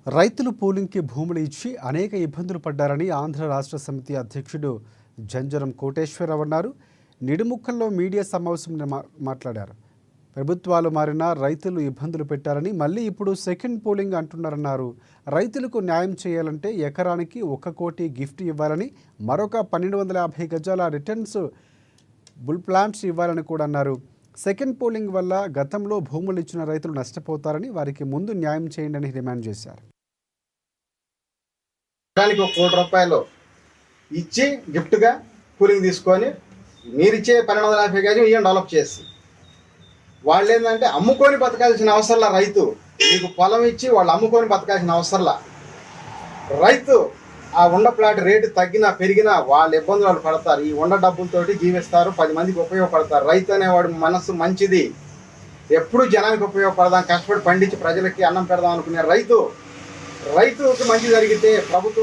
రైతులు పోలింగ్కి భూములు ఇచ్చి అనేక ఇబ్బందులు పడ్డారని ఆంధ్ర రాష్ట్ర సమితి అధ్యక్షుడు జంజరం కోటేశ్వరరావు అన్నారు. నిడుముక్కల్లో మీడియా సమావేశంలో మాట్లాడారు. ప్రభుత్వాలు మారినా రైతులు ఇబ్బందులు పెట్టారని, మళ్ళీ ఇప్పుడు సెకండ్ పోలింగ్ అంటున్నారన్నారు. రైతులకు న్యాయం చేయాలంటే ఎకరానికి 1 కోటి గిఫ్ట్ ఇవ్వాలని, మరొక 1250 గజాల రిటర్న్స్ బుల్ ప్లాంట్స్ ఇవ్వాలని కూడా అన్నారు. సెకండ్ పోలింగ్ వల్ల గతంలో భూములు ఇచ్చిన రైతులు నష్టపోతారని, వారికి ముందు న్యాయం చేయండి అని డిమాండ్ చేశారు. ఎకరానికి 1 కోటి రూపాయలు ఇచ్చి గిఫ్ట్గా కూలింగ్ తీసుకొని మీరిచ్చే 1250 గజం ఇవన్నీ డెవలప్ చేసి వాళ్ళు ఏంటంటే అమ్ముకొని బతకాల్సిన అవసరంలా. రైతు మీకు పొలం ఇచ్చి వాళ్ళు అమ్ముకొని బతకాల్సిన అవసరంలా. రైతు ఆ ఉండ ప్లాట్ రేటు తగ్గినా పెరిగినా వాళ్ళ ఇబ్బందులు వాళ్ళు పడతారు. ఈ ఉండ డబ్బులతోటి జీవిస్తారు, 10 మందికి ఉపయోగపడతారు. రైతు అనేవాడు మనస్సు మంచిది, ఎప్పుడు జనానికి ఉపయోగపడదాం, కష్టపడి పండించి ప్రజలకి అన్నం పెడదాం అనుకునే రైతుకి మంచి జరిగితే ప్రభుత్వం